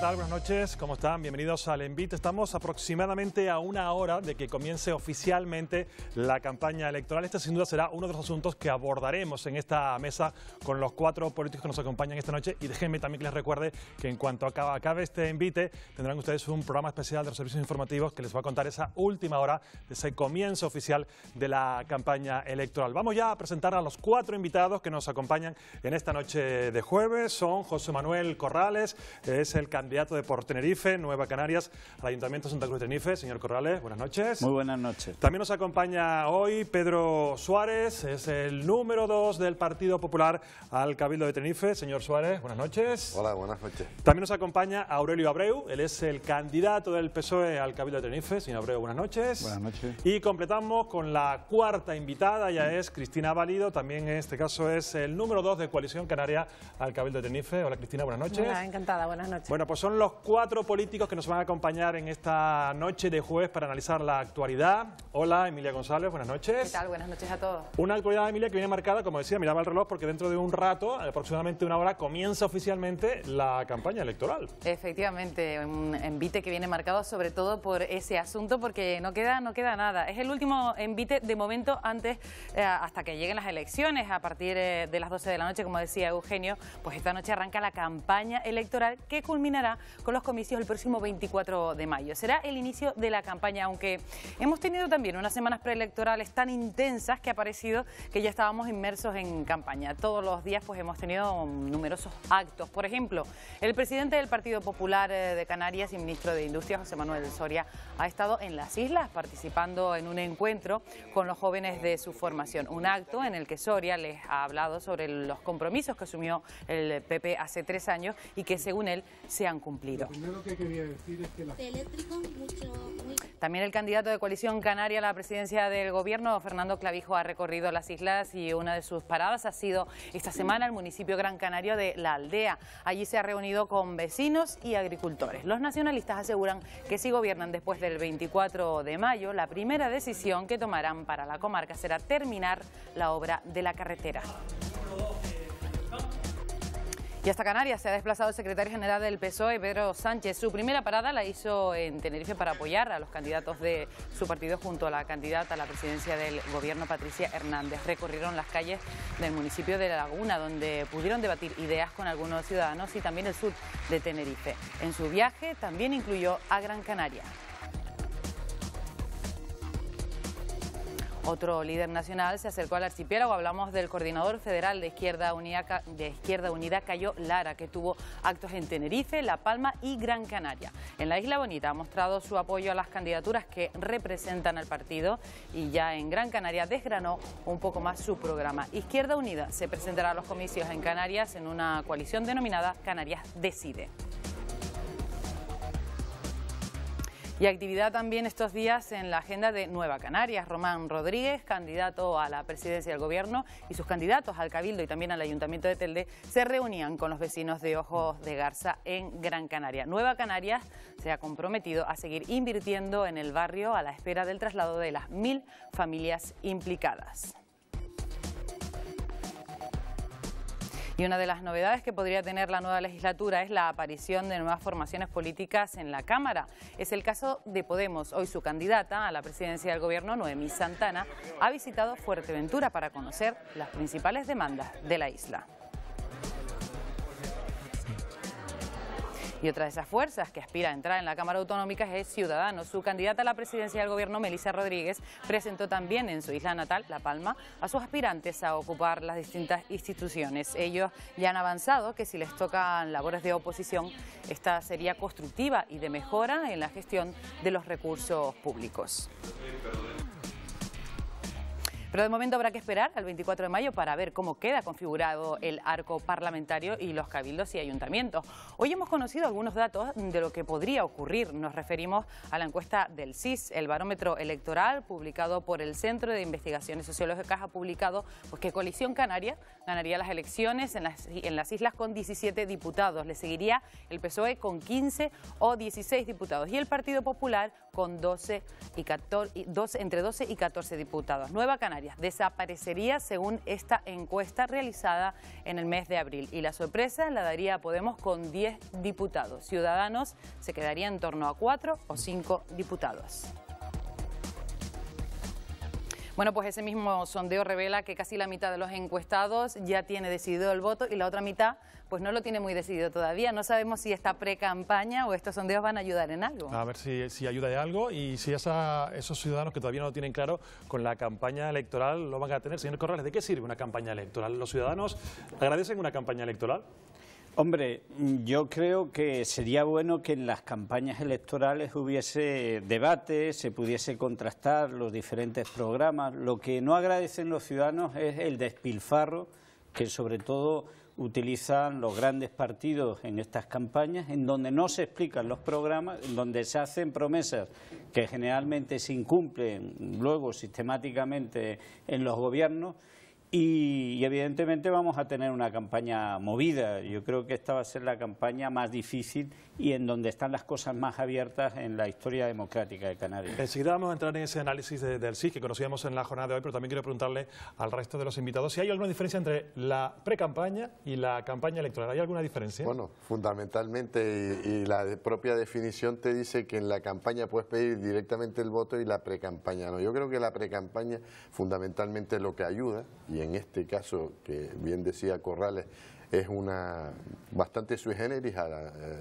tal? Buenas noches, ¿cómo están? Bienvenidos al Envite. Estamos aproximadamente a una hora de que comience oficialmente la campaña electoral. Este sin duda será uno de los asuntos que abordaremos en esta mesa con los 4 políticos que nos acompañan esta noche. Y déjenme también que les recuerde que en cuanto acabe este Envite tendrán ustedes un programa especial de los servicios informativos que les va a contar esa última hora de ese comienzo oficial de la campaña electoral. Vamos ya a presentar a los 4 invitados que nos acompañan en esta noche de jueves. Son José Manuel Corrales, es el candidato de por Tenerife, Nueva Canarias, al Ayuntamiento de Santa Cruz de Tenerife. Señor Corrales, buenas noches. Muy buenas noches. También nos acompaña hoy Pedro Suárez, es el número 2 del Partido Popular al Cabildo de Tenerife. Señor Suárez, buenas noches. Hola, buenas noches. También nos acompaña Aurelio Abreu, él es el candidato del PSOE al Cabildo de Tenerife. Señor Abreu, buenas noches. Buenas noches. Y completamos con la 4ª invitada, ya es Cristina Valido, también en este caso es el número 2 de Coalición Canaria al Cabildo de Tenerife. Hola Cristina, buenas noches. Hola, encantada, buenas noches. Bueno, pues son los 4 políticos que nos van a acompañar en esta noche de jueves para analizar la actualidad. Hola, Emilia González, buenas noches. ¿Qué tal? Buenas noches a todos. Una actualidad, Emilia, que viene marcada, como decía, miraba el reloj, porque dentro de un rato, aproximadamente una hora, comienza oficialmente la campaña electoral. Efectivamente, un envite que viene marcado sobre todo por ese asunto, porque no queda nada. Es el último envite de momento antes, hasta que lleguen las elecciones, a partir de las 12 de la noche, como decía Eugenio, pues esta noche arranca la campaña electoral que culminará con los comicios el próximo 24 de mayo. Será el inicio de la campaña, aunque hemos tenido también unas semanas preelectorales tan intensas que ha parecido que ya estábamos inmersos en campaña. Todos los días pues hemos tenido numerosos actos. Por ejemplo, el presidente del Partido Popular de Canarias y ministro de Industria, José Manuel Soria, ha estado en las islas participando en un encuentro con los jóvenes de su formación. Un acto en el que Soria les ha hablado sobre los compromisos que asumió el PP hace 3 años y que según él se han cumplido. Lo primero que quería decir es que También el candidato de Coalición Canaria a la presidencia del gobierno, Fernando Clavijo, ha recorrido las islas y una de sus paradas ha sido esta semana el municipio gran canario de La Aldea. Allí se ha reunido con vecinos y agricultores. Los nacionalistas aseguran que si gobiernan después del 24 de mayo, la primera decisión que tomarán para la comarca será terminar la obra de la carretera. Y hasta Canarias se ha desplazado el secretario general del PSOE, Pedro Sánchez. Su primera parada la hizo en Tenerife para apoyar a los candidatos de su partido junto a la candidata a la presidencia del gobierno, Patricia Hernández. Recorrieron las calles del municipio de La Laguna, donde pudieron debatir ideas con algunos ciudadanos, y también el sur de Tenerife. En su viaje también incluyó a Gran Canaria. Otro líder nacional se acercó al archipiélago. Hablamos del coordinador federal de Izquierda Unida, Cayo Lara, que tuvo actos en Tenerife, La Palma y Gran Canaria. En la Isla Bonita ha mostrado su apoyo a las candidaturas que representan al partido, y ya en Gran Canaria desgranó un poco más su programa. Izquierda Unida se presentará a los comicios en Canarias en una coalición denominada Canarias Decide. Y actividad también estos días en la agenda de Nueva Canarias. Román Rodríguez, candidato a la presidencia del gobierno, y sus candidatos al Cabildo y también al Ayuntamiento de Telde se reunían con los vecinos de Ojos de Garza en Gran Canaria. Nueva Canarias se ha comprometido a seguir invirtiendo en el barrio a la espera del traslado de las 1000 familias implicadas. Y una de las novedades que podría tener la nueva legislatura es la aparición de nuevas formaciones políticas en la Cámara. Es el caso de Podemos. Hoy su candidata a la presidencia del gobierno, Noemí Santana, ha visitado Fuerteventura para conocer las principales demandas de la isla. Y otra de esas fuerzas que aspira a entrar en la Cámara Autonómica es Ciudadanos. Su candidata a la presidencia del gobierno, Melissa Rodríguez, presentó también en su isla natal, La Palma, a sus aspirantes a ocupar las distintas instituciones. Ellos ya han avanzado que si les tocan labores de oposición, esta sería constructiva y de mejora en la gestión de los recursos públicos. Pero de momento habrá que esperar al 24 de mayo para ver cómo queda configurado el arco parlamentario y los cabildos y ayuntamientos. Hoy hemos conocido algunos datos de lo que podría ocurrir. Nos referimos a la encuesta del CIS, el barómetro electoral publicado por el Centro de Investigaciones Sociológicas. Ha publicado pues, que Coalición Canaria ganaría las elecciones en las islas con 17 diputados. Le seguiría el PSOE con 15 o 16 diputados y el Partido Popular con entre 12 y 14 diputados. Nueva Canarias desaparecería según esta encuesta realizada en el mes de abril y la sorpresa la daría a Podemos con 10 diputados. Ciudadanos se quedaría en torno a 4 o 5 diputados. Bueno, pues ese mismo sondeo revela que casi la mitad de los encuestados ya tiene decidido el voto y la otra mitad pues no lo tiene muy decidido todavía. No sabemos si esta pre-campaña o estos sondeos van a ayudar en algo. A ver si ayuda en algo y si esos ciudadanos que todavía no lo tienen claro con la campaña electoral lo van a tener. Señor Corrales, ¿de qué sirve una campaña electoral? ¿Los ciudadanos agradecen una campaña electoral? Hombre, yo creo que sería bueno que en las campañas electorales hubiese debate, se pudiese contrastar los diferentes programas. Lo que no agradecen los ciudadanos es el despilfarro que sobre todo utilizan los grandes partidos en estas campañas, en donde no se explican los programas, en donde se hacen promesas que generalmente se incumplen luego sistemáticamente en los gobiernos. Y evidentemente vamos a tener una campaña movida. Yo creo que esta va a ser la campaña más difícil y en donde están las cosas más abiertas en la historia democrática de Canarias. Enseguida vamos a entrar en ese análisis del sí que conocíamos en la jornada de hoy, pero también quiero preguntarle al resto de los invitados si hay alguna diferencia entre la pre-campaña y la campaña electoral. ¿Hay alguna diferencia? Bueno, fundamentalmente, y la propia definición te dice que en la campaña puedes pedir directamente el voto y la pre-campaña no. Yo creo que la pre-campaña fundamentalmente lo que ayuda, y en este caso, que bien decía Corrales, es una bastante sui generis a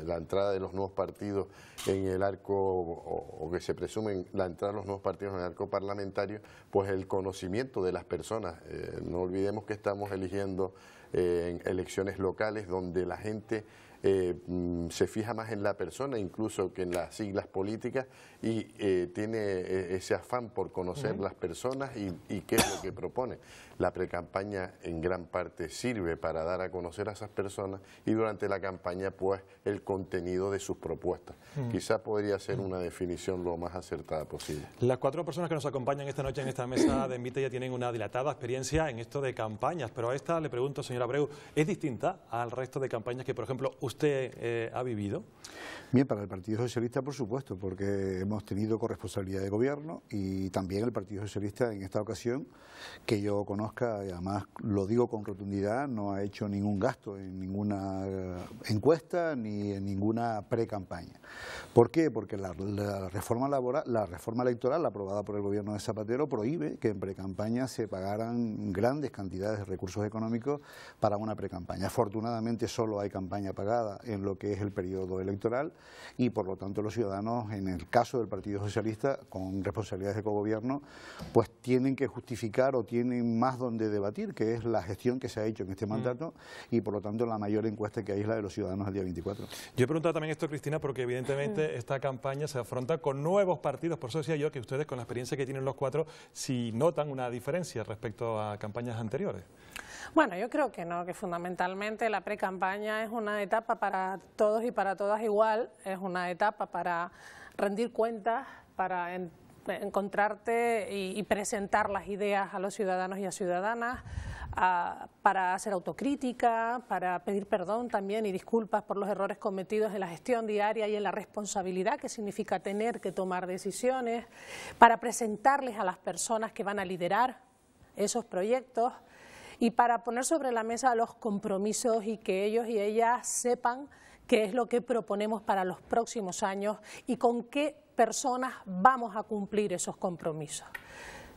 la entrada de los nuevos partidos en el arco, o que se presume la entrada de los nuevos partidos en el arco parlamentario, pues el conocimiento de las personas. No olvidemos que estamos eligiendo en elecciones locales donde la gente se fija más en la persona incluso que en las siglas políticas y tiene ese afán por conocer las personas y qué es lo que propone. La precampaña en gran parte sirve para dar a conocer a esas personas y durante la campaña pues el contenido de sus propuestas. Quizá podría ser una definición lo más acertada posible. Las 4 personas que nos acompañan esta noche en esta mesa de Envite ya tienen una dilatada experiencia en esto de campañas, pero a esta le pregunto, señora Abreu, ¿es distinta al resto de campañas que, por ejemplo, usted ha vivido? Bien, para el Partido Socialista, por supuesto, porque hemos tenido corresponsabilidad de gobierno y también el Partido Socialista en esta ocasión, que yo conozca, y además lo digo con rotundidad, no ha hecho ningún gasto en ninguna encuesta ni en ninguna pre-campaña. ¿Por qué? Porque la reforma electoral aprobada por el gobierno de Zapatero prohíbe que en pre-campaña se pagaran grandes cantidades de recursos económicos para una pre-campaña. Afortunadamente solo hay campaña pagada en lo que es el periodo electoral y por lo tanto los ciudadanos, en el caso del Partido Socialista, con responsabilidades de cogobierno, pues tienen que justificar o tienen más donde debatir, que es la gestión que se ha hecho en este mandato y por lo tanto la mayor encuesta que hay es la de los ciudadanos el día 24. Yo he preguntado también esto, Cristina, porque evidentemente esta campaña se afronta con nuevos partidos, por eso decía yo que ustedes con la experiencia que tienen los 4, si notan una diferencia respecto a campañas anteriores. Bueno, yo creo que no, que fundamentalmente la pre-campaña es una etapa para todos y para todas igual, es una etapa para rendir cuentas, para encontrarte y presentar las ideas a los ciudadanos y a ciudadanas, para hacer autocrítica, para pedir perdón también y disculpas por los errores cometidos en la gestión diaria y en la responsabilidad que significa tener que tomar decisiones, para presentarles a las personas que van a liderar esos proyectos y para poner sobre la mesa los compromisos y que ellos y ellas sepan qué es lo que proponemos para los próximos años y con qué personas vamos a cumplir esos compromisos.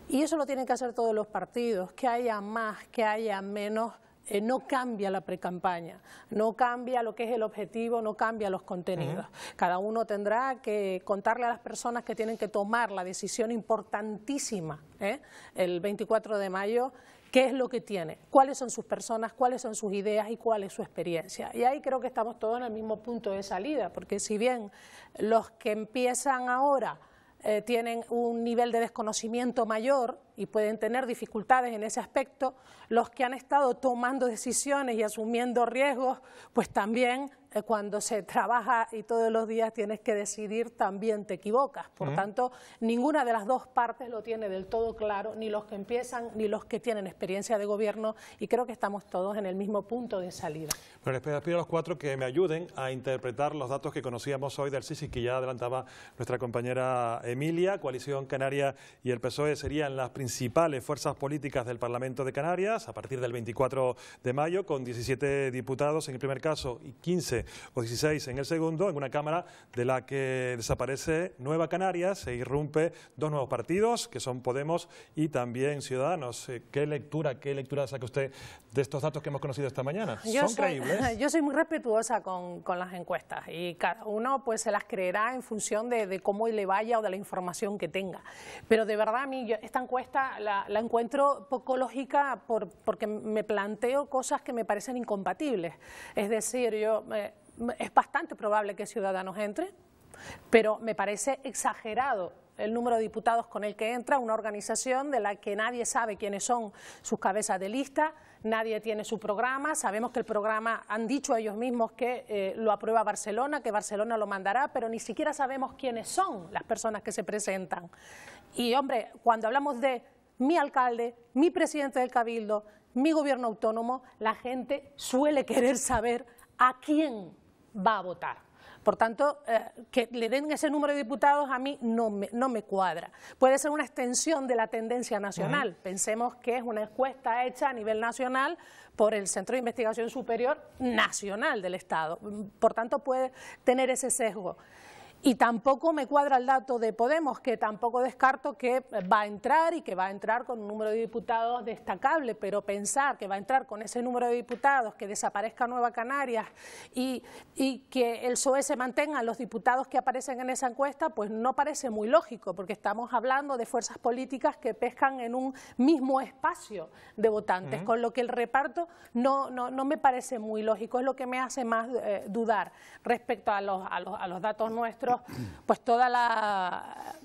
Y eso lo tienen que hacer todos los partidos, que haya más, que haya menos, no cambia la precampaña, no cambia lo que es el objetivo, no cambia los contenidos. Cada uno tendrá que contarle a las personas que tienen que tomar la decisión importantísima, el 24 de mayo, qué es lo que tiene, cuáles son sus personas, cuáles son sus ideas y cuál es su experiencia. Y ahí creo que estamos todos en el mismo punto de salida, porque si bien los que empiezan ahora tienen un nivel de desconocimiento mayor, y pueden tener dificultades en ese aspecto, los que han estado tomando decisiones y asumiendo riesgos, pues también cuando se trabaja y todos los días tienes que decidir, también te equivocas. Por tanto, ninguna de las dos partes lo tiene del todo claro, ni los que empiezan ni los que tienen experiencia de gobierno, y creo que estamos todos en el mismo punto de salida. Bueno, les pido a los cuatro que me ayuden a interpretar los datos que conocíamos hoy del CIS y que ya adelantaba nuestra compañera Emilia. Coalición Canaria y el PSOE serían las principales fuerzas políticas del Parlamento de Canarias a partir del 24 de mayo, con 17 diputados en el primer caso y 15 o 16 en el segundo, en una Cámara de la que desaparece Nueva Canarias, se irrumpe dos nuevos partidos, que son Podemos y también Ciudadanos. ¿Qué lectura saca usted de estos datos que hemos conocido esta mañana? ¿Son creíbles? Yo soy muy respetuosa con las encuestas, y cada uno pues se las creerá en función de cómo le vaya o de la información que tenga. Pero de verdad a mí esta encuesta la encuentro poco lógica porque me planteo cosas que me parecen incompatibles. Es decir, es bastante probable que Ciudadanos entre, pero me parece exagerado el número de diputados con el que entra una organización de la que nadie sabe quiénes son sus cabezas de lista, nadie tiene su programa. Sabemos que el programa, han dicho ellos mismos que lo aprueba Barcelona, que Barcelona lo mandará, pero ni siquiera sabemos quiénes son las personas que se presentan. Y hombre, cuando hablamos de mi alcalde, mi presidente del Cabildo, mi gobierno autónomo, la gente suele querer saber a quién va a votar. Por tanto, que le den ese número de diputados a mí no me cuadra. Puede ser una extensión de la tendencia nacional. Pensemos que es una encuesta hecha a nivel nacional por el Centro de Investigación Superior Nacional del Estado. Por tanto, puede tener ese sesgo. Y tampoco me cuadra el dato de Podemos, que tampoco descarto que va a entrar y que va a entrar con un número de diputados destacable, pero pensar que va a entrar con ese número de diputados, que desaparezca Nueva Canarias y que el PSOE se mantengan los diputados que aparecen en esa encuesta, pues no parece muy lógico, porque estamos hablando de fuerzas políticas que pescan en un mismo espacio de votantes, con lo que el reparto no me parece muy lógico, es lo que me hace más dudar. Respecto a los datos nuestros, pues toda la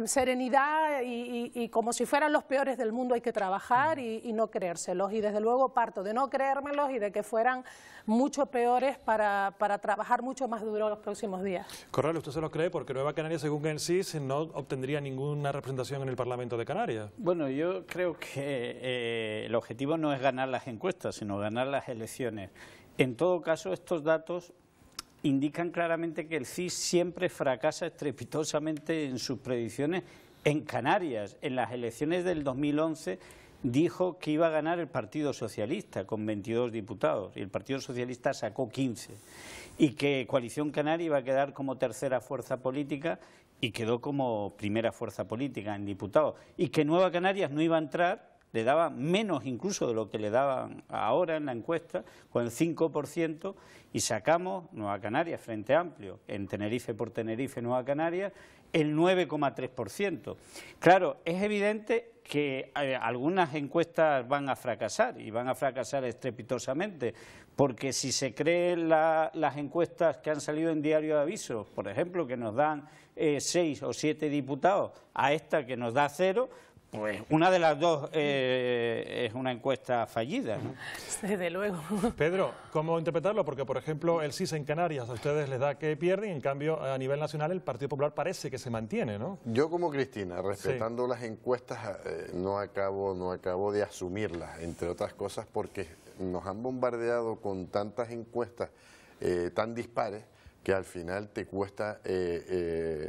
serenidad y como si fueran los peores del mundo hay que trabajar y no creérselos, y desde luego parto de no creérmelos y de que fueran mucho peores para trabajar mucho más duro los próximos días. Corral, ¿usted se lo cree? Porque Nueva Canarias, según el CIS, no obtendría ninguna representación en el Parlamento de Canarias. Bueno, yo creo que el objetivo no es ganar las encuestas, sino ganar las elecciones. En todo caso, estos datos indican claramente que el CIS siempre fracasa estrepitosamente en sus predicciones en Canarias. En las elecciones del 2011 dijo que iba a ganar el Partido Socialista con 22 diputados y el Partido Socialista sacó 15, y que Coalición Canaria iba a quedar como tercera fuerza política y quedó como primera fuerza política en diputados, y que Nueva Canarias no iba a entrar, le daban menos incluso de lo que le daban ahora en la encuesta, con el 5%, y sacamos Nueva Canarias, Frente Amplio, en Tenerife por Tenerife, Nueva Canarias, el 9,3%. Claro, es evidente que algunas encuestas van a fracasar, y van a fracasar estrepitosamente, porque si se creen las encuestas que han salido en Diario de Avisos, por ejemplo, que nos dan 6 o 7 diputados, a esta que nos da 0, pues una de las dos es una encuesta fallida, ¿no? Desde luego. Pedro, ¿cómo interpretarlo? Porque, por ejemplo, el CIS en Canarias a ustedes les da que pierden, en cambio, a nivel nacional el Partido Popular parece que se mantiene, ¿no? Yo, como Cristina, respetando las encuestas, no acabo de asumirlas, entre otras cosas porque nos han bombardeado con tantas encuestas tan dispares que al final te cuesta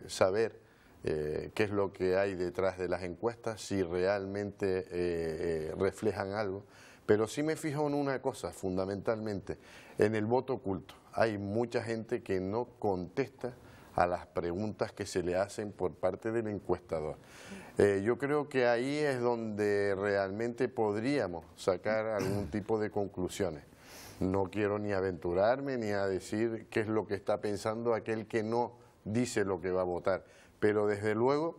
saber qué es lo que hay detrás de las encuestas, si realmente reflejan algo. Pero sí me fijo en una cosa, fundamentalmente, en el voto oculto. Hay mucha gente que no contesta a las preguntas que se le hacen por parte del encuestador. Yo creo que ahí es donde realmente podríamos sacar algún tipo de conclusiones. No quiero ni aventurarme ni a decir qué es lo que está pensando aquel que no dice lo que va a votar, pero desde luego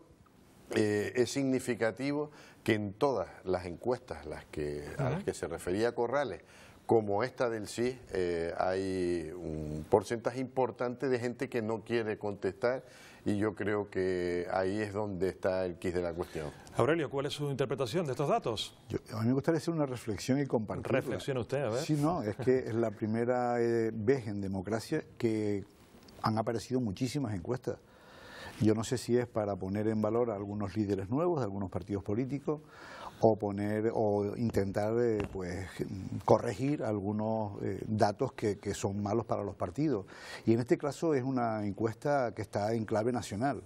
es significativo que en todas las encuestas a las que se refería Corrales, como esta del CIS, hay un porcentaje importante de gente que no quiere contestar y yo creo que ahí es donde está el quid de la cuestión. Aurelio, ¿cuál es su interpretación de estos datos? A mí me gustaría hacer una reflexión y compartirla. Reflexione usted, a ver. Sí, no, es que es la primera vez en democracia que han aparecido muchísimas encuestas. Yo no sé si es para poner en valor a algunos líderes nuevos de algunos partidos políticos o intentar pues corregir algunos datos que son malos para los partidos. Y en este caso es una encuesta que está en clave nacional,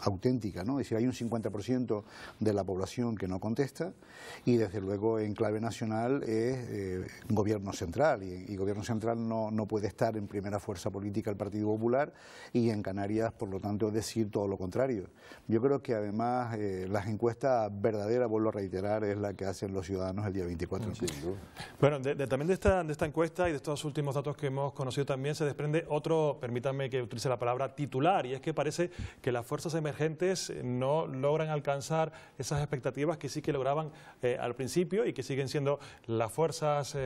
auténtica, ¿no? Es decir, hay un 50% de la población que no contesta y desde luego en clave nacional es gobierno central y gobierno central no puede estar en primera fuerza política el Partido Popular y en Canarias por lo tanto decir todo lo contrario. Yo creo que además las encuestas verdaderas, vuelvo a reiterar, es la que hacen los ciudadanos el día 24. Sí. Bueno, también de esta encuesta y de estos últimos datos que hemos conocido también se desprende otro, permítanme que utilice la palabra titular, y es que parece que las fuerzas emergentes no logran alcanzar esas expectativas que sí que lograban al principio y que siguen siendo las fuerzas,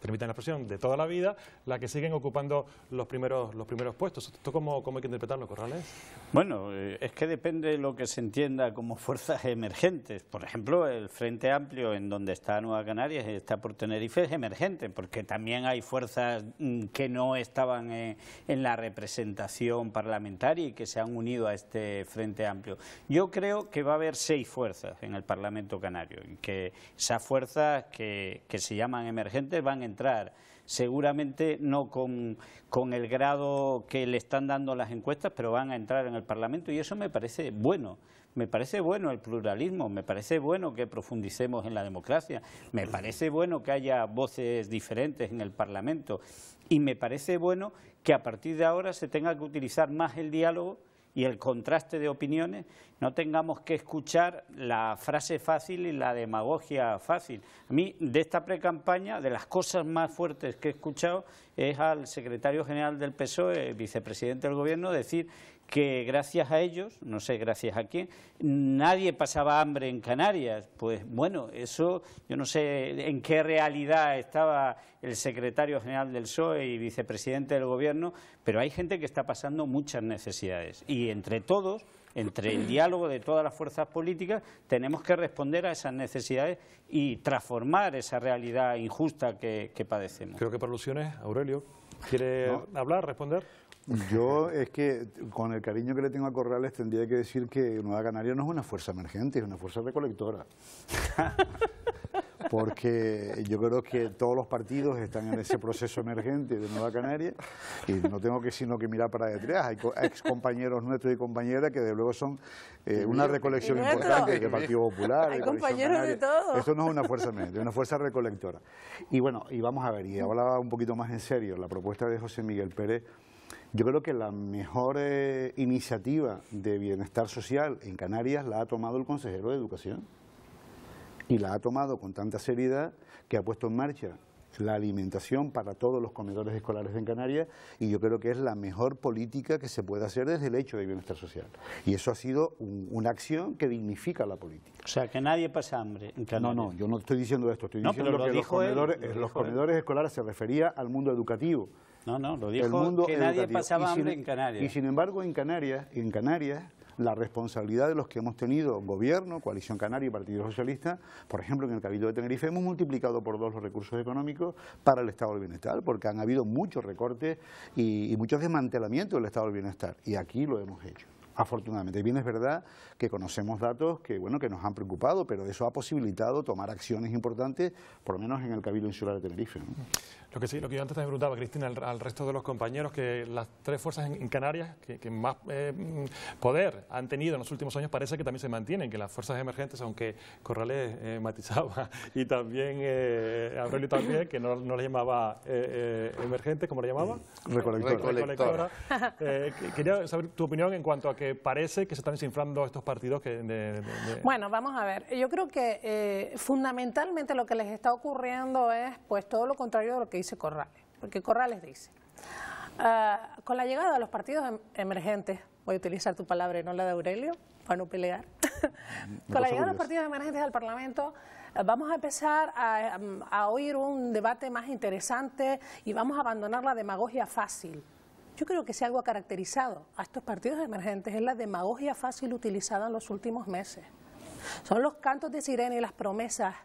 permitan la expresión, de toda la vida, las que siguen ocupando los primeros puestos. ¿Esto cómo hay que interpretarlo, Corrales? Bueno, es que depende de lo que se entienda como fuerzas emergentes. Por ejemplo, el Frente Amplio, en donde está Nueva Canarias, está por Tenerife, es emergente, porque también hay fuerzas que no estaban en la representación parlamentaria y que se han unido a este Frente Amplio. Yo creo que va a haber 6 fuerzas en el Parlamento Canario y que esas fuerzas que se llaman emergentes van a entrar, seguramente no con el grado que le están dando las encuestas, pero van a entrar en el Parlamento y eso me parece bueno. Me parece bueno el pluralismo, me parece bueno que profundicemos en la democracia, me parece bueno que haya voces diferentes en el Parlamento y me parece bueno que a partir de ahora se tenga que utilizar más el diálogo y el contraste de opiniones, no tengamos que escuchar la frase fácil y la demagogia fácil. A mí, de esta precampaña, de las cosas más fuertes que he escuchado, es al secretario general del PSOE, vicepresidente del Gobierno, decir que gracias a ellos, no sé gracias a quién, nadie pasaba hambre en Canarias. Pues bueno, eso yo no sé en qué realidad estaba el secretario general del PSOE y vicepresidente del Gobierno, pero hay gente que está pasando muchas necesidades y entre todos, entre el diálogo de todas las fuerzas políticas, tenemos que responder a esas necesidades y transformar esa realidad injusta que padecemos. Creo que por alusiones, Aurelio, ¿quiere hablar, responder? Yo es que con el cariño que le tengo a Corrales tendría que decir que Nueva Canaria no es una fuerza emergente, es una fuerza recolectora. Porque yo creo que todos los partidos están en ese proceso emergente de Nueva Canaria y no tengo sino que mirar para detrás. Hay ex compañeros nuestros y compañeras que de luego son una recolección importante del Partido Popular. Hay compañeros de todo. Eso no es una fuerza emergente, es una fuerza recolectora. Y bueno, y vamos a ver, y hablaba un poquito más en serio, la propuesta de José Miguel Pérez. Yo creo que la mejor iniciativa de bienestar social en Canarias la ha tomado el consejero de Educación y la ha tomado con tanta seriedad que ha puesto en marcha la alimentación para todos los comedores escolares en Canarias y yo creo que es la mejor política que se puede hacer desde el hecho de bienestar social. Y eso ha sido una acción que dignifica la política. O sea, que nadie pasa hambre en Canarias. No, yo no estoy diciendo esto, estoy diciendo pero que los comedores escolares se refería al mundo educativo. No, lo dijo que nadie pasaba hambre en Canarias. Y sin embargo, en Canarias, la responsabilidad de los que hemos tenido Gobierno, Coalición Canaria y Partido Socialista, por ejemplo, en el Cabildo de Tenerife hemos multiplicado por 2 los recursos económicos para el Estado del Bienestar, porque han habido muchos recortes y muchos desmantelamientos del Estado del Bienestar, y aquí lo hemos hecho. Afortunadamente, bien es verdad que conocemos datos que nos han preocupado, pero eso ha posibilitado tomar acciones importantes, por lo menos en el Cabildo Insular de Tenerife, ¿no? Lo que yo antes también preguntaba, Cristina, al resto de los compañeros, que las 3 fuerzas en Canarias que más poder han tenido en los últimos años parece que también se mantienen, que las fuerzas emergentes, aunque Corrales matizaba y también Aurelio también, que no le llamaba emergente, ¿cómo le llamaba? Recolectora. Quería saber tu opinión en cuanto a que parece que se están desinflando estos partidos Bueno, vamos a ver, yo creo que fundamentalmente lo que les está ocurriendo es pues todo lo contrario de lo que dice Corrales, porque Corrales dice, con la llegada de los partidos emergentes, voy a utilizar tu palabra y no la de Aurelio, para no pelear, con la llegada de los partidos emergentes al Parlamento, vamos a empezar a oír un debate más interesante y vamos a abandonar la demagogia fácil. yo creo que si algo ha caracterizado a estos partidos emergentes es la demagogia fácil utilizada en los últimos meses. Son los cantos de sirena y las promesas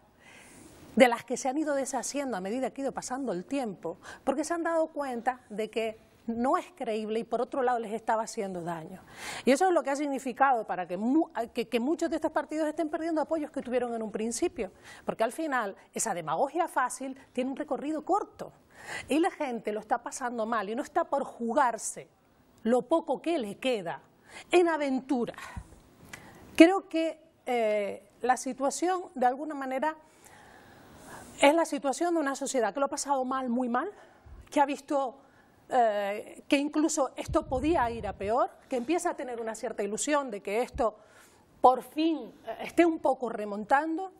de las que se han ido deshaciendo a medida que ha ido pasando el tiempo, porque se han dado cuenta de que no es creíble y por otro lado les estaba haciendo daño. Y eso es lo que ha significado para que muchos de estos partidos estén perdiendo apoyos que tuvieron en un principio, porque al final esa demagogia fácil tiene un recorrido corto y la gente lo está pasando mal y no está por jugarse lo poco que le queda en aventuras. Creo que la situación, de alguna manera, es la situación de una sociedad que lo ha pasado mal, muy mal, que ha visto que incluso esto podía ir a peor, que empieza a tener una cierta ilusión de que esto por fin esté un poco remontando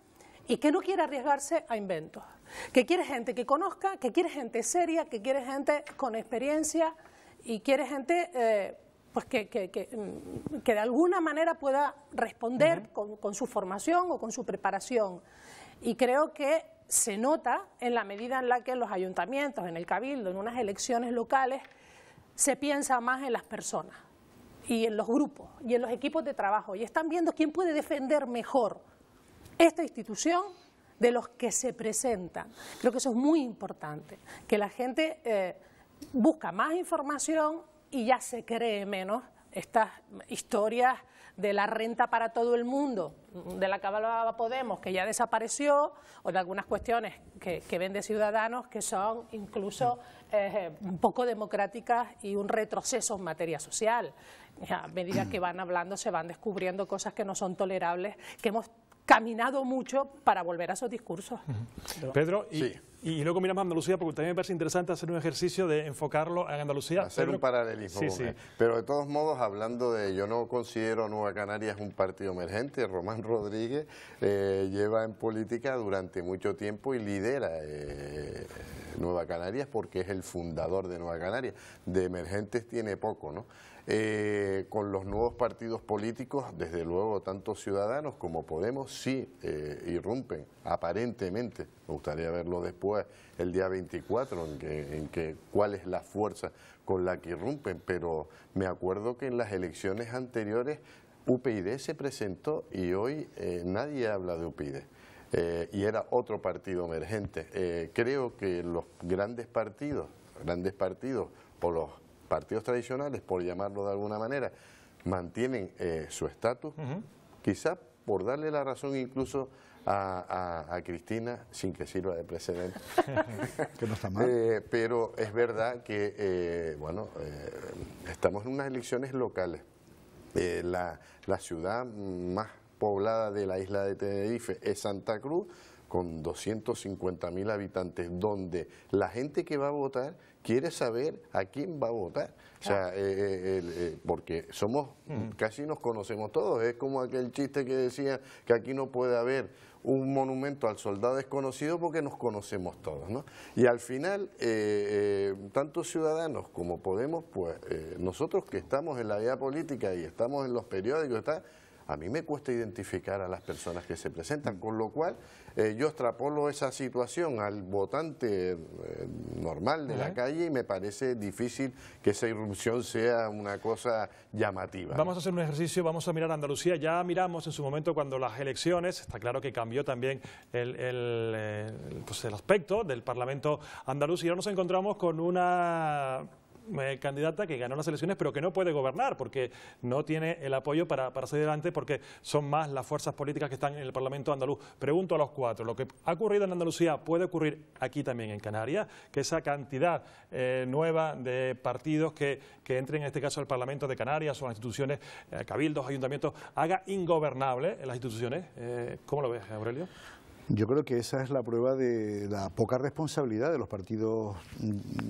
y que no quiere arriesgarse a inventos, que quiere gente que conozca, que quiere gente seria, que quiere gente con experiencia y quiere gente pues que de alguna manera pueda responder con su formación o con su preparación. Y creo que se nota en la medida en la que en los ayuntamientos, en el cabildo, en unas elecciones locales, se piensa más en las personas y en los grupos y en los equipos de trabajo y están viendo quién puede defender mejor esta institución de los que se presentan. Creo que eso es muy importante, que la gente busca más información y ya se cree menos estas historias de la renta para todo el mundo, de la que hablaba Podemos, que ya desapareció, o de algunas cuestiones que ven de Ciudadanos que son incluso un poco democráticas y un retroceso en materia social. A medida que van hablando se van descubriendo cosas que no son tolerables, que hemos caminado mucho para volver a esos discursos. Pedro, Sí. y luego miramos a Andalucía, porque también me parece interesante hacer un ejercicio de enfocarlo en Andalucía. Hacer Pedro, un paralelismo. Sí, sí. Pero de todos modos, hablando de, yo no considero Nueva Canarias un partido emergente. Román Rodríguez lleva en política durante mucho tiempo y lidera Nueva Canarias porque es el fundador de Nueva Canarias. De emergentes tiene poco, ¿no? Con los nuevos partidos políticos, desde luego, tanto Ciudadanos como Podemos sí irrumpen, aparentemente. Me gustaría verlo después, el día 24, en que cuál es la fuerza con la que irrumpen, pero me acuerdo que en las elecciones anteriores UPyD se presentó y hoy nadie habla de UPyD. Y era otro partido emergente. Creo que los grandes partidos o los partidos tradicionales, por llamarlo de alguna manera, mantienen su estatus, quizá por darle la razón incluso a Cristina, sin que sirva de precedente. Que no está mal. Pero es verdad que, estamos en unas elecciones locales. La ciudad más poblada de la isla de Tenerife es Santa Cruz, con 250.000 habitantes, donde la gente que va a votar quiere saber a quién va a votar. O sea, porque somos, casi nos conocemos todos. Es como aquel chiste que decía que aquí no puede haber un monumento al soldado desconocido porque nos conocemos todos, ¿no? Y al final, tanto Ciudadanos como Podemos, pues nosotros que estamos en la vida política y estamos en los periódicos, a mí me cuesta identificar a las personas que se presentan, con lo cual yo extrapolo esa situación al votante normal de la calle y me parece difícil que esa irrupción sea una cosa llamativa. Vamos a hacer un ejercicio, vamos a mirar a Andalucía. Ya miramos en su momento cuando las elecciones, está claro que cambió también el aspecto del Parlamento andaluz y ahora nos encontramos con una candidata que ganó las elecciones pero que no puede gobernar porque no tiene el apoyo para seguir adelante porque son más las fuerzas políticas que están en el Parlamento andaluz. Pregunto a los cuatro, ¿lo que ha ocurrido en Andalucía puede ocurrir aquí también en Canarias? Que esa cantidad nueva de partidos que entren en este caso al Parlamento de Canarias o a las instituciones, cabildos, ayuntamientos, haga ingobernable las instituciones. ¿Cómo lo ves, Aurelio? Yo creo que esa es la prueba de la poca responsabilidad de los partidos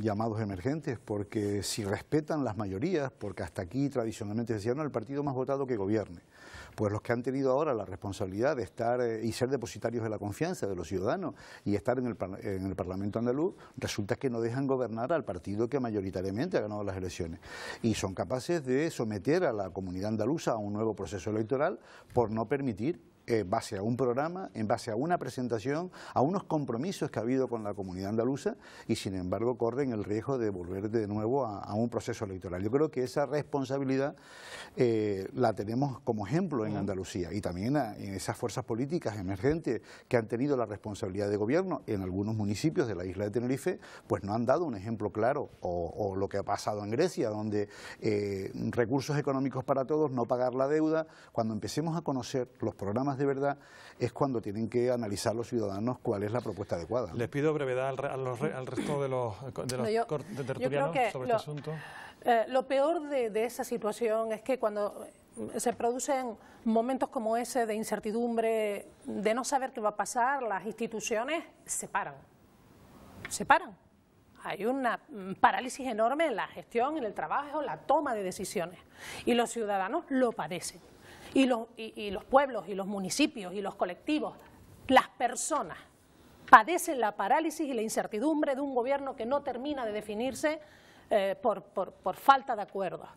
llamados emergentes, porque si respetan las mayorías, porque hasta aquí tradicionalmente decían, no, el partido más votado que gobierne, pues los que han tenido ahora la responsabilidad de estar y ser depositarios de la confianza de los ciudadanos y estar en el Parlamento andaluz, resulta que no dejan gobernar al partido que mayoritariamente ha ganado las elecciones y son capaces de someter a la comunidad andaluza a un nuevo proceso electoral por no permitir en base a un programa, en base a una presentación, a unos compromisos que ha habido con la comunidad andaluza y sin embargo corren el riesgo de volver de nuevo a un proceso electoral. Yo creo que esa responsabilidad la tenemos como ejemplo en Andalucía y también en esas fuerzas políticas emergentes que han tenido la responsabilidad de gobierno en algunos municipios de la isla de Tenerife, pues no han dado un ejemplo claro, o lo que ha pasado en Grecia, donde recursos económicos para todos, no pagar la deuda. Cuando empecemos a conocer los programas de verdad es cuando tienen que analizar los ciudadanos cuál es la propuesta adecuada. Les pido brevedad al resto de los tertulianos sobre este asunto. Lo peor de esa situación es que cuando se producen momentos como ese de incertidumbre, de no saber qué va a pasar, las instituciones se paran. Hay una parálisis enorme en la gestión, en el trabajo, en la toma de decisiones. Y los ciudadanos lo padecen. Y los pueblos, y los municipios, y los colectivos, las personas, padecen la parálisis y la incertidumbre de un gobierno que no termina de definirse por falta de acuerdos.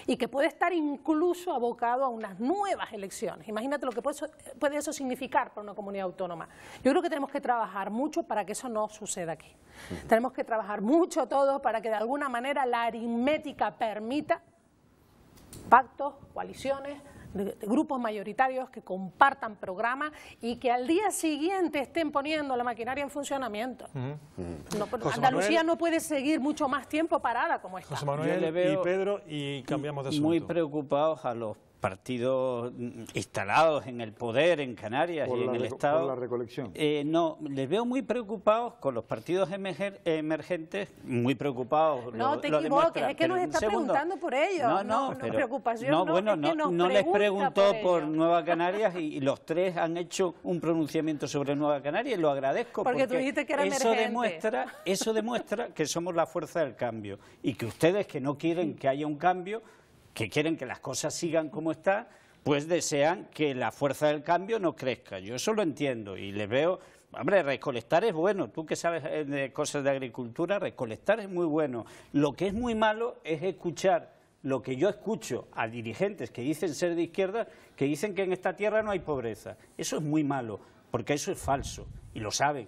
Y que puede estar incluso abocado a unas nuevas elecciones. Imagínate lo que puede eso significar para una comunidad autónoma. Yo creo que tenemos que trabajar mucho para que eso no suceda aquí. Tenemos que trabajar mucho todos para que de alguna manera la aritmética permita pactos, coaliciones, de grupos mayoritarios que compartan programas y que al día siguiente estén poniendo la maquinaria en funcionamiento. Andalucía no puede seguir mucho más tiempo parada como está. José Manuel y Pedro, y cambiamos de asunto. Muy preocupados a los partidos instalados en el poder en Canarias y en el Estado. ¿Por la recolección? No, les veo muy preocupados con los partidos emergentes, muy preocupados. No te equivoques, es que nos está preguntando por ellos. No, pero preocupación no les preguntó por Nueva Canarias y los tres han hecho un pronunciamiento sobre Nueva Canarias y lo agradezco porque tú dijiste que era emergente. Eso demuestra que somos la fuerza del cambio y que ustedes que no quieren que haya un cambio, que quieren que las cosas sigan como están, pues desean que la fuerza del cambio no crezca. Yo eso lo entiendo y les veo. Hombre, recolectar es bueno, tú que sabes de cosas de agricultura, recolectar es muy bueno. Lo que es muy malo es escuchar lo que yo escucho a dirigentes que dicen ser de izquierda, que dicen que en esta tierra no hay pobreza. Eso es muy malo, porque eso es falso, y lo saben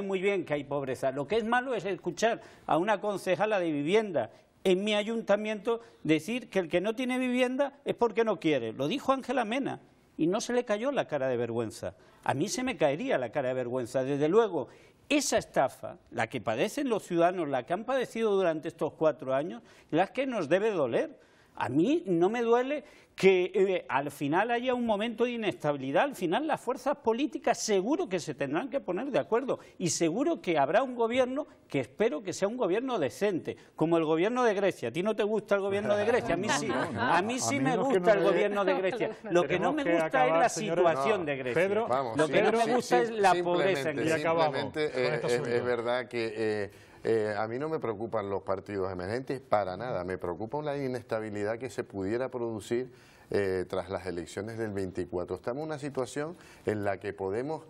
muy bien que hay pobreza. Lo que es malo es escuchar a una concejala de vivienda en mi ayuntamiento decir que el que no tiene vivienda es porque no quiere. Lo dijo Ángela Mena y no se le cayó la cara de vergüenza. A mí se me caería la cara de vergüenza. Desde luego, esa estafa, la que padecen los ciudadanos, la que han padecido durante estos 4 años, la que nos debe doler. A mí no me duele que al final haya un momento de inestabilidad. Al final las fuerzas políticas seguro que se tendrán que poner de acuerdo y seguro que habrá un gobierno que espero que sea un gobierno decente, como el gobierno de Grecia. ¿A ti no te gusta el gobierno de Grecia? A mí sí. A mí sí me gusta el gobierno de Grecia. Lo que no me gusta es la situación de Grecia. Pedro, lo que no me gusta es la pobreza en Grecia. Simplemente es verdad que a mí no me preocupan los partidos emergentes para nada, me preocupa la inestabilidad que se pudiera producir tras las elecciones del 24. Estamos en una situación en la que podemos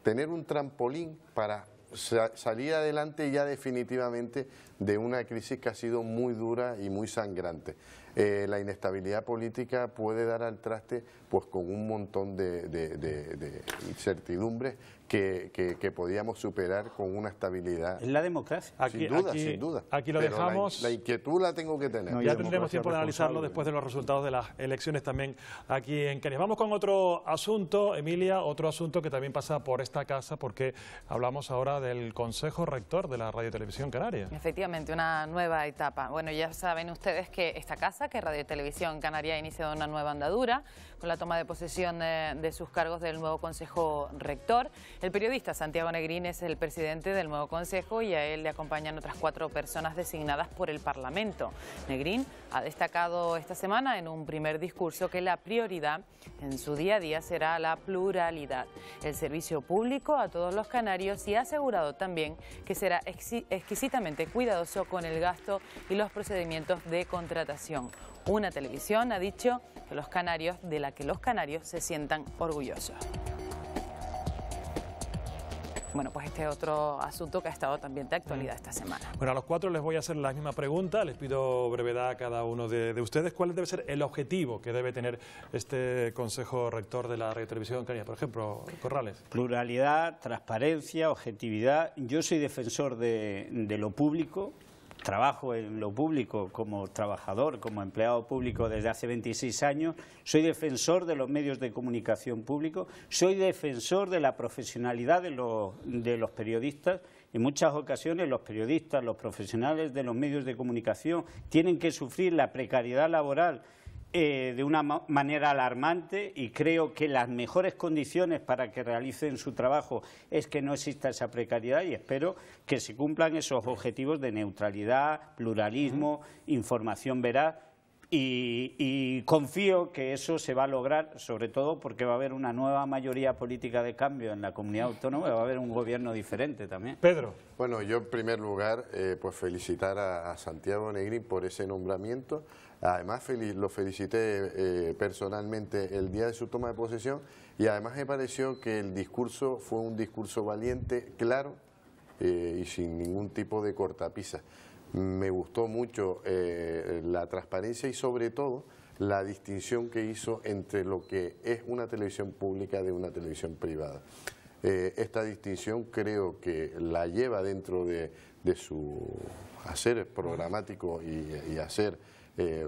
tener un trampolín para salir adelante ya definitivamente de una crisis que ha sido muy dura y muy sangrante. La inestabilidad política puede dar al traste pues con un montón de incertidumbres que podíamos superar con una estabilidad. Es la democracia. Sin duda. Aquí lo dejamos. La inquietud la tengo que tener. Ya tendremos tiempo de analizarlo después de los resultados de las elecciones también aquí en Canarias. Vamos con otro asunto, Emilia, otro asunto que también pasa por esta casa, porque hablamos ahora del Consejo Rector de la Radio y Televisión Canaria. Efectivamente, una nueva etapa. Bueno, ya saben ustedes que esta casa, que Radio y Televisión Canaria, ha iniciado una nueva andadura con la toma de posesión de sus cargos del nuevo Consejo Rector. El periodista Santiago Negrín es el presidente del nuevo Consejo y a él le acompañan otras 4 personas designadas por el Parlamento. Negrín ha destacado esta semana en un primer discurso que la prioridad en su día a día será la pluralidad, el servicio público a todos los canarios, y ha asegurado también que será exquisitamente cuidadoso con el gasto y los procedimientos de contratación. Una televisión, ha dicho, de la que los canarios se sientan orgullosos. Bueno, pues este otro asunto que ha estado también de actualidad esta semana. Bueno, a los cuatro les voy a hacer la misma pregunta, les pido brevedad a cada uno de ustedes. ¿Cuál debe ser el objetivo que debe tener este Consejo Rector de la Radio Televisión Canaria? Por ejemplo, Corrales. Pluralidad, transparencia, objetividad. Yo soy defensor de lo público. Trabajo en lo público como trabajador, como empleado público desde hace 26 años, soy defensor de los medios de comunicación públicos, soy defensor de la profesionalidad de los periodistas. En muchas ocasiones los periodistas, los profesionales de los medios de comunicación tienen que sufrir la precariedad laboral de una manera alarmante, y creo que las mejores condiciones para que realicen su trabajo es que no exista esa precariedad, y espero que se cumplan esos objetivos de neutralidad, pluralismo, información veraz, y confío que eso se va a lograr, sobre todo porque va a haber una nueva mayoría política de cambio en la comunidad autónoma y va a haber un gobierno diferente también. Pedro. Bueno, yo en primer lugar pues felicitar a Santiago Negrín por ese nombramiento. Además lo felicité personalmente el día de su toma de posesión, y además me pareció que el discurso fue un discurso valiente, claro y sin ningún tipo de cortapisa. Me gustó mucho la transparencia y sobre todo la distinción que hizo entre lo que es una televisión pública de una televisión privada. Esta distinción creo que la lleva dentro de su hacer programático y hacer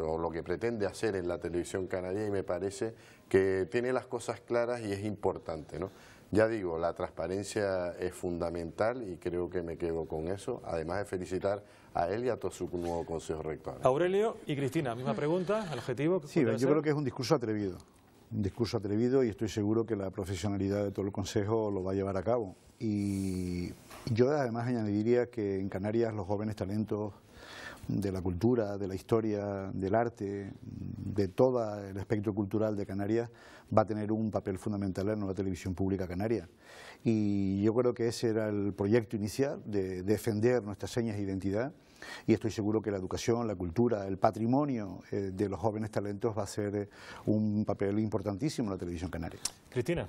o lo que pretende hacer en la televisión canaria, y me parece que tiene las cosas claras y es importante, ¿no? Ya digo, la transparencia es fundamental y creo que me quedo con eso, además de felicitar a él y a todo su nuevo Consejo Rector. Aurelio y Cristina, misma pregunta, el objetivo. Sí, yo creo que es un discurso atrevido, y estoy seguro que la profesionalidad de todo el Consejo lo va a llevar a cabo. Y yo además añadiría que en Canarias los jóvenes talentos de la cultura, de la historia, del arte, de todo el espectro cultural de Canarias va a tener un papel fundamental en la nueva televisión pública canaria. Y yo creo que ese era el proyecto inicial, de defender nuestras señas de identidad, y estoy seguro que la educación, la cultura, el patrimonio de los jóvenes talentos va a ser un papel importantísimo en la televisión canaria. Cristina.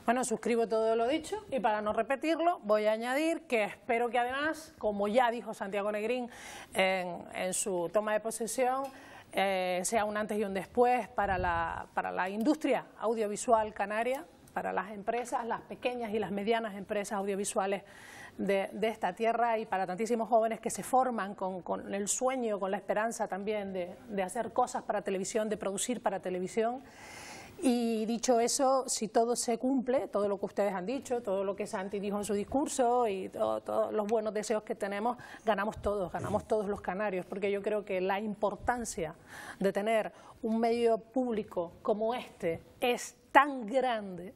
Bueno, suscribo todo lo dicho, y para no repetirlo voy a añadir que espero que además, como ya dijo Santiago Negrín en su toma de posesión, sea un antes y un después para la industria audiovisual canaria, para las empresas, las pequeñas y las medianas empresas audiovisuales de esta tierra, y para tantísimos jóvenes que se forman con el sueño, con la esperanza también de hacer cosas para televisión, de producir para televisión. Y dicho eso, si todo se cumple, todo lo que ustedes han dicho, todo lo que Santi dijo en su discurso y todos los buenos deseos que tenemos, ganamos todos los canarios, porque yo creo que la importancia de tener un medio público como este es tan grande,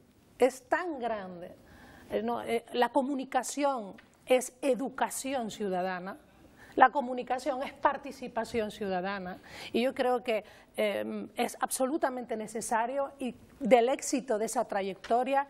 la comunicación es educación ciudadana. La comunicación es participación ciudadana, y yo creo que es absolutamente necesario, y del éxito de esa trayectoria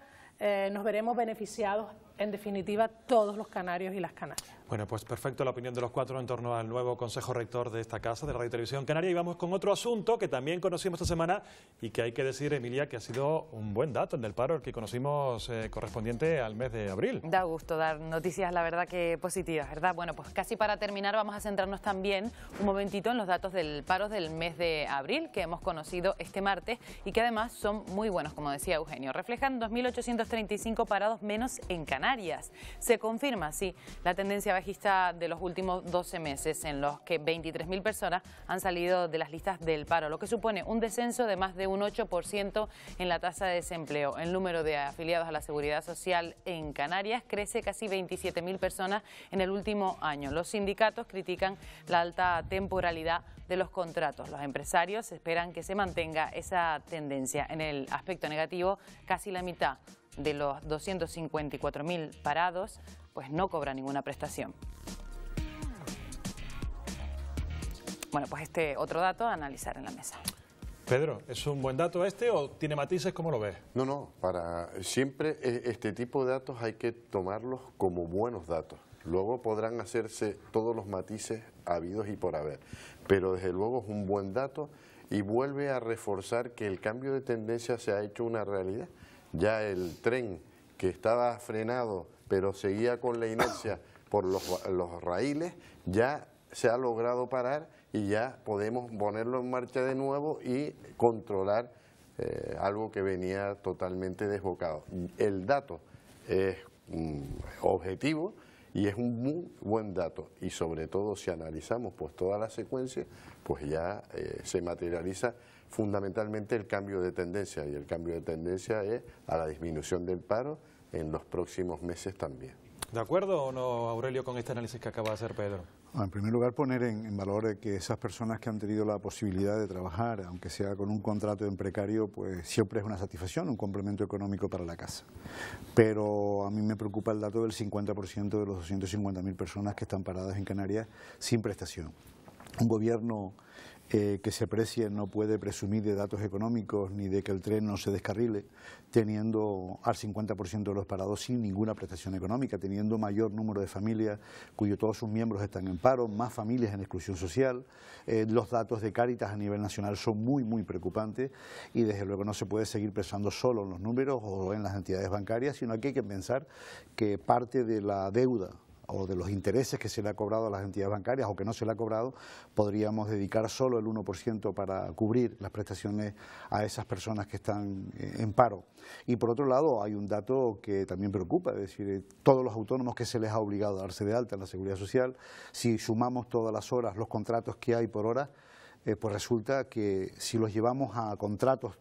nos veremos beneficiados, en definitiva, todos los canarios y las canarias. Bueno, pues perfecto la opinión de los cuatro en torno al nuevo Consejo Rector de esta casa, de Radio Televisión Canaria. Y vamos con otro asunto que también conocimos esta semana y que hay que decir, Emilia, que ha sido un buen dato el del paro, el que conocimos correspondiente al mes de abril. Da gusto dar noticias, la verdad, que positivas, ¿verdad? Bueno, pues casi para terminar vamos a centrarnos también un momentito en los datos del paro del mes de abril que hemos conocido este martes y que además son muy buenos, como decía Eugenio. Reflejan 2.835 parados menos en Canarias. Se confirma, sí, la tendencia bajista de los últimos 12 meses, en los que 23.000 personas han salido de las listas del paro, lo que supone un descenso de más de un 8% en la tasa de desempleo. El número de afiliados a la Seguridad Social en Canarias crece casi 27.000 personas en el último año. Los sindicatos critican la alta temporalidad de los contratos. Los empresarios esperan que se mantenga esa tendencia. En el aspecto negativo, casi la mitad de los 254.000 parados pues no cobra ninguna prestación. Bueno, pues este otro dato a analizar en la mesa. Pedro, ¿es un buen dato este o tiene matices? ¿Cómo lo ves? No, siempre este tipo de datos hay que tomarlos como buenos datos. Luego podrán hacerse todos los matices habidos y por haber, pero desde luego es un buen dato y vuelve a reforzar que el cambio de tendencia se ha hecho una realidad. Ya el tren que estaba frenado pero seguía con la inercia por los raíles, ya se ha logrado parar y ya podemos ponerlo en marcha de nuevo y controlar algo que venía totalmente desbocado. El dato es objetivo y es un muy buen dato, y sobre todo si analizamos pues toda la secuencia, pues ya se materializa fundamentalmente el cambio de tendencia, y el cambio de tendencia es a la disminución del paro en los próximos meses también. ¿De acuerdo o no, Aurelio, con este análisis que acaba de hacer Pedro? En primer lugar, poner en valor que esas personas que han tenido la posibilidad de trabajar, aunque sea con un contrato en precario, pues siempre es una satisfacción, un complemento económico para la casa. Pero a mí me preocupa el dato del 50% de los 250.000 personas que están paradas en Canarias sin prestación. Un gobierno que se precie no puede presumir de datos económicos ni de que el tren no se descarrile, teniendo al 50% de los parados sin ninguna prestación económica, teniendo mayor número de familias cuyos todos sus miembros están en paro, más familias en exclusión social. Los datos de Cáritas a nivel nacional son muy preocupantes, y desde luego no se puede seguir pensando solo en los números o en las entidades bancarias, sino que hay que pensar que parte de la deuda o de los intereses que se le ha cobrado a las entidades bancarias o que no se le ha cobrado, podríamos dedicar solo el 1% para cubrir las prestaciones a esas personas que están en paro. Y por otro lado, hay un dato que también preocupa, es decir, todos los autónomos que se les ha obligado a darse de alta en la Seguridad Social, si sumamos todas las horas, los contratos que hay por hora, pues resulta que si los llevamos a contratos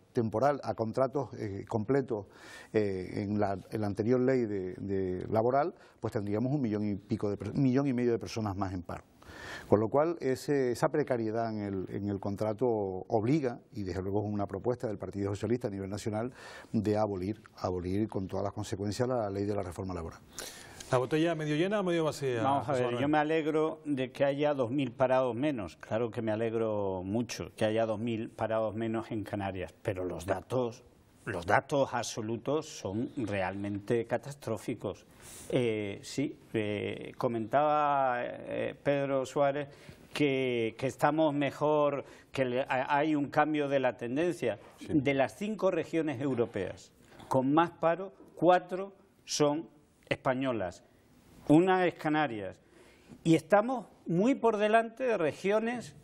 completos en la anterior ley de laboral, pues tendríamos 1,5 millones de personas más en paro. Con lo cual, esa precariedad en el contrato obliga, y desde luego es una propuesta del Partido Socialista a nivel nacional, de abolir con todas las consecuencias la ley de la reforma laboral. ¿La botella medio llena o medio vacía? Vamos a ver, yo me alegro de que haya 2.000 parados menos. Claro que me alegro mucho que haya 2.000 parados menos en Canarias, pero los datos absolutos son realmente catastróficos. Comentaba Pedro Suárez que estamos mejor, que hay un cambio de la tendencia. Sí. De las 5 regiones europeas con más paro, 4 son españolas, una es Canarias, y estamos muy por delante de regiones,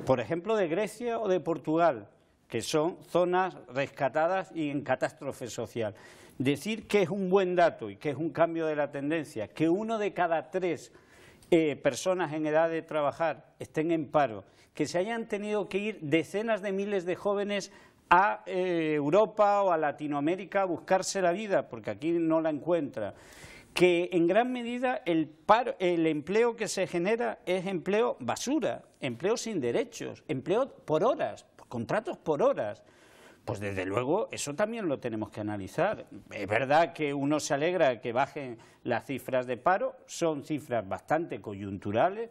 por ejemplo, de Grecia o de Portugal, que son zonas rescatadas y en catástrofe social. Decir que es un buen dato y que es un cambio de la tendencia, que 1 de cada 3 personas en edad de trabajar estén en paro, que se hayan tenido que ir decenas de miles de jóvenes a Europa o a Latinoamérica a buscarse la vida, porque aquí no la encuentra, que en gran medida el empleo que se genera es empleo basura, empleo sin derechos, empleo por horas, contratos por horas. Pues desde luego eso también lo tenemos que analizar. Es verdad que uno se alegra de que bajen las cifras de paro, son cifras bastante coyunturales.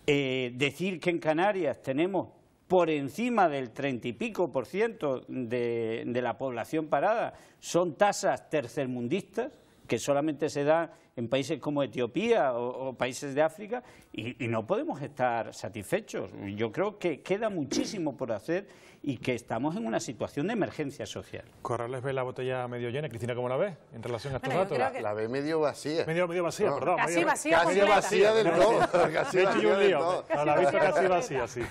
Decir que en Canarias tenemos por encima del 30 y pico % de la población parada son tasas tercermundistas, que solamente se da en países como Etiopía o países de África, y no podemos estar satisfechos. Yo creo que queda muchísimo por hacer y que estamos en una situación de emergencia social. Corrales ve la botella medio llena. Cristina, ¿cómo la ves en relación a estos datos? La ve medio vacía. Medio vacía, no, perdón. Casi vacía, casi vacía del todo. Casi vacía del todo. No, la he visto casi vacía, sí.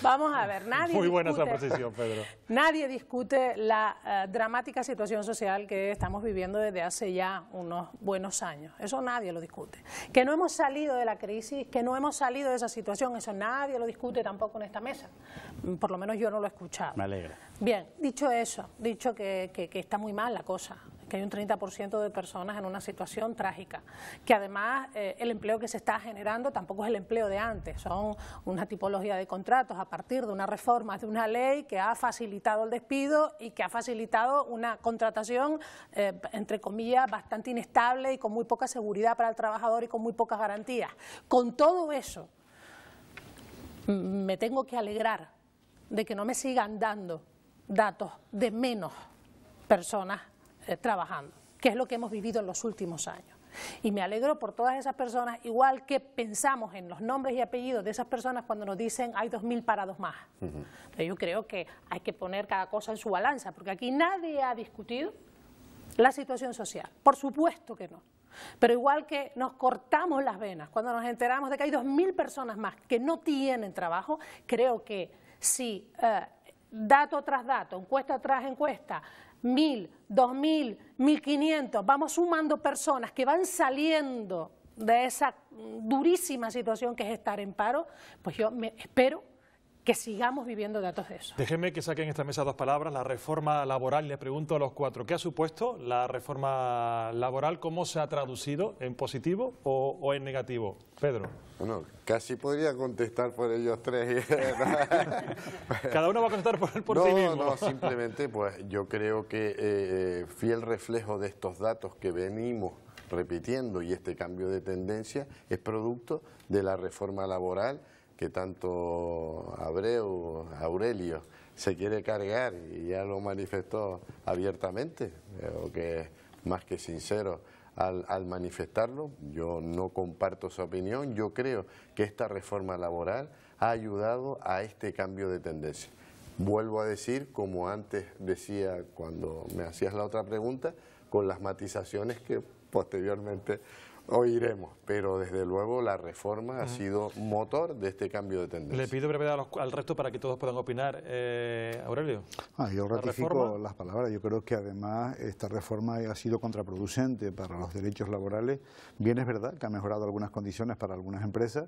Vamos a ver, Muy buena esa precisión, Pedro. Nadie discute la dramática situación social que estamos viviendo desde hace ya unos buenos años. Eso nadie lo discute. Que no hemos salido de la crisis, que no hemos salido de esa situación, eso nadie lo discute tampoco en esta mesa. Por lo menos yo no lo he escuchado. Me alegra. Bien, dicho eso, dicho que está muy mal la cosa, que hay un 30% de personas en una situación trágica, que además el empleo que se está generando tampoco es el empleo de antes, son una tipología de contratos a partir de una reforma de una ley que ha facilitado el despido y que ha facilitado una contratación, entre comillas, bastante inestable y con muy poca seguridad para el trabajador y con muy pocas garantías. Con todo eso, me tengo que alegrar de que no me sigan dando datos de menos personas trabajando, que es lo que hemos vivido en los últimos años. Y me alegro por todas esas personas, igual que pensamos en los nombres y apellidos de esas personas cuando nos dicen hay 2.000 parados más. Yo creo que hay que poner cada cosa en su balanza, porque aquí nadie ha discutido la situación social. Por supuesto que no. Pero igual que nos cortamos las venas cuando nos enteramos de que hay 2.000 personas más que no tienen trabajo, creo que si dato tras dato, encuesta tras encuesta, 1.000, 2.000, 1.500, vamos sumando personas que van saliendo de esa durísima situación que es estar en paro, pues yo espero que sigamos viviendo datos de eso. Déjenme que saquen esta mesa dos palabras, la reforma laboral, y les pregunto a los cuatro, ¿qué ha supuesto la reforma laboral? ¿Cómo se ha traducido? ¿En positivo o en negativo? Pedro. Bueno, casi podría contestar por ellos tres. Cada uno va a contestar por sí mismo. No, simplemente pues yo creo que fiel reflejo de estos datos que venimos repitiendo y este cambio de tendencia es producto de la reforma laboral que tanto Aurelio se quiere cargar, y ya lo manifestó abiertamente, creo que es más que sincero al manifestarlo. Yo no comparto su opinión, yo creo que esta reforma laboral ha ayudado a este cambio de tendencia. Vuelvo a decir, como antes decía cuando me hacías la otra pregunta, con las matizaciones que posteriormente oiremos, pero desde luego la reforma ha sido motor de este cambio de tendencia. Le pido brevedad al resto para que todos puedan opinar. Aurelio. Yo ratifico las palabras. Yo creo que además esta reforma ha sido contraproducente para los derechos laborales. Bien es verdad que ha mejorado algunas condiciones para algunas empresas,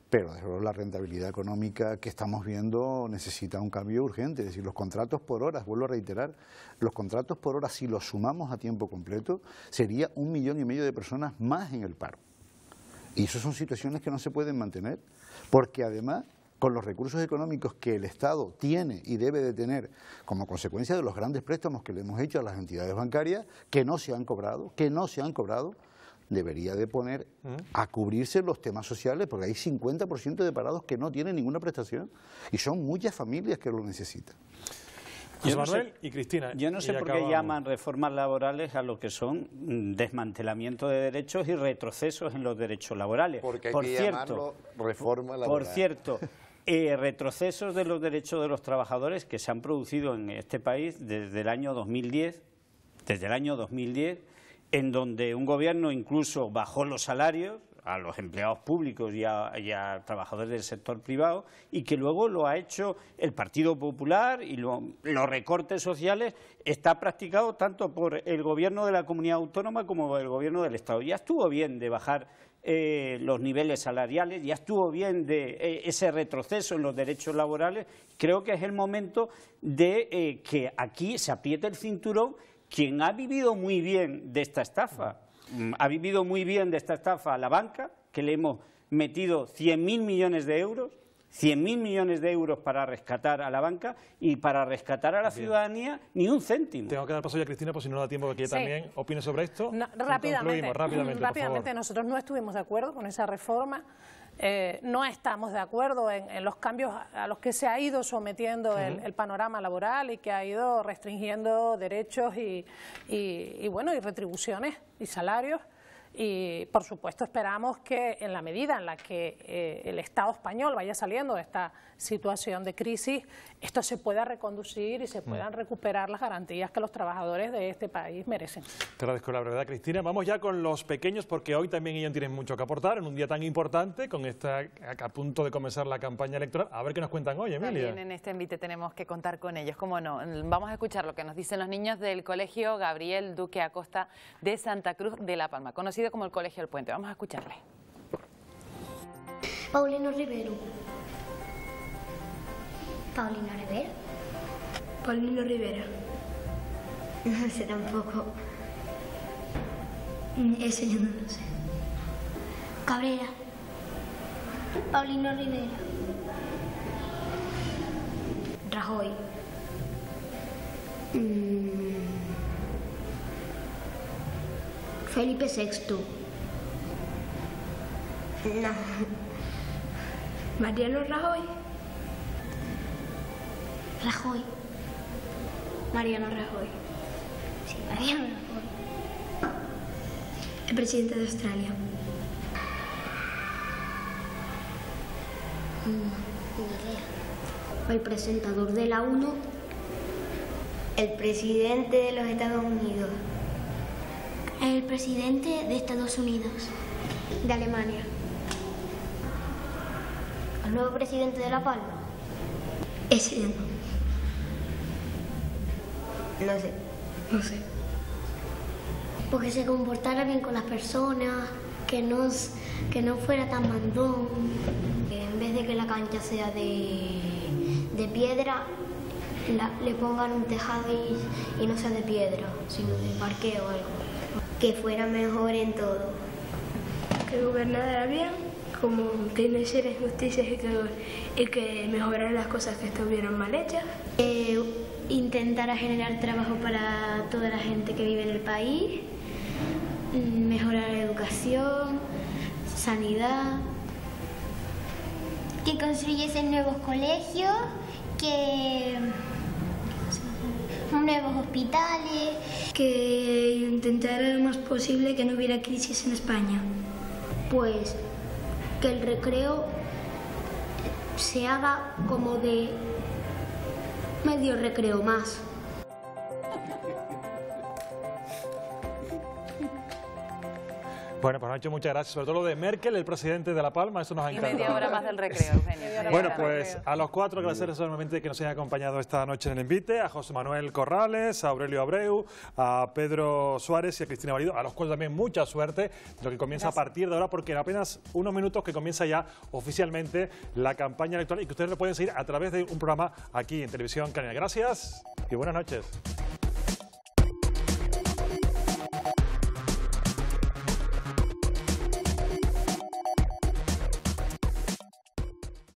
pero desde luego la rentabilidad económica que estamos viendo necesita un cambio urgente. Es decir, los contratos por horas, vuelvo a reiterar, los contratos por horas, si los sumamos a tiempo completo, sería 1,5 millones de personas más en el paro. Y eso son situaciones que no se pueden mantener, porque además, con los recursos económicos que el Estado tiene y debe de tener como consecuencia de los grandes préstamos que le hemos hecho a las entidades bancarias, que no se han cobrado, debería de poner a cubrirse los temas sociales, porque hay 50% de parados que no tienen ninguna prestación, y son muchas familias que lo necesitan. José Manuel y Cristina. Yo no sé por qué llaman reformas laborales a lo que son desmantelamiento de derechos y retrocesos en los derechos laborales. Porque hay que llamarlo reforma laboral. Por cierto, retrocesos de los derechos de los trabajadores que se han producido en este país desde el año 2010, en donde un gobierno incluso bajó los salarios a los empleados públicos y a trabajadores del sector privado, y que luego lo ha hecho el Partido Popular, y los recortes sociales está practicado tanto por el gobierno de la comunidad autónoma como por el gobierno del Estado. Ya estuvo bien de bajar los niveles salariales, ya estuvo bien de ese retroceso en los derechos laborales. Creo que es el momento de que aquí se apriete el cinturón quien ha vivido muy bien de esta estafa. Ha vivido muy bien de esta estafa a la banca, que le hemos metido 100.000 millones de euros, 100.000 millones de euros para rescatar a la banca, y para rescatar a la ciudadanía ni un céntimo. Tengo que dar paso ya a Cristina, pues si no da tiempo que ella también opine sobre esto. No, rápidamente, nosotros no estuvimos de acuerdo con esa reforma. No estamos de acuerdo en los cambios a los que se ha ido sometiendo el panorama laboral, y que ha ido restringiendo derechos y retribuciones y salarios. Y, por supuesto, esperamos que en la medida en la que el Estado español vaya saliendo de esta situación de crisis, esto se pueda reconducir y se puedan recuperar las garantías que los trabajadores de este país merecen. Te agradezco la brevedad, Cristina. Vamos ya con los pequeños, porque hoy también ellos tienen mucho que aportar en un día tan importante, con a punto de comenzar la campaña electoral. A ver qué nos cuentan hoy, Emilia. También en este envite tenemos que contar con ellos, cómo no. Vamos a escuchar lo que nos dicen los niños del Colegio Gabriel Duque Acosta de Santa Cruz de La Palma, conocido como el Colegio El Puente. Vamos a escucharle. Paulino Rivero. Paulino Rivera. Paulino Rivera. No sé tampoco. Eso yo no lo sé. Cabrera. Paulino Rivera. Rajoy. Felipe VI. No. Mariano Rajoy. Rajoy. Mariano Rajoy. Sí, Mariano Rajoy. El presidente de Australia. Ni idea. El presentador de la 1. El presidente de los Estados Unidos. El presidente de Estados Unidos. De Alemania. ¿El nuevo presidente de La Palma? Ese no sé. Porque se comportara bien con las personas, que no fuera tan mandón. En vez de que la cancha sea de piedra, le pongan un tejado y no sea de piedra, sino de parqueo o algo. Que fuera mejor en todo. Que gobernara bien, como que no hiciera injusticias y que mejorara las cosas que estuvieran mal hechas. Intentara generar trabajo para toda la gente que vive en el país, mejorar la educación, sanidad. Que construyesen nuevos colegios, nuevos hospitales. Que intentara lo más posible que no hubiera crisis en España. Pues que el recreo se haga como de medio recreo más. Bueno, pues Nacho, muchas gracias. Sobre todo lo de Merkel, el presidente de La Palma, eso nos ha encantado. Y media hora más del recreo, Eugenio. Bueno, pues a los cuatro agradecer solamente que nos hayan acompañado esta noche en el Envite, a José Manuel Corrales, a Aurelio Abreu, a Pedro Suárez y a Cristina Valido, a los cuales también mucha suerte, lo que comienza a partir de ahora, porque en apenas unos minutos que comienza ya oficialmente la campaña electoral y que ustedes lo pueden seguir a través de un programa aquí en Televisión Canaria. Gracias y buenas noches.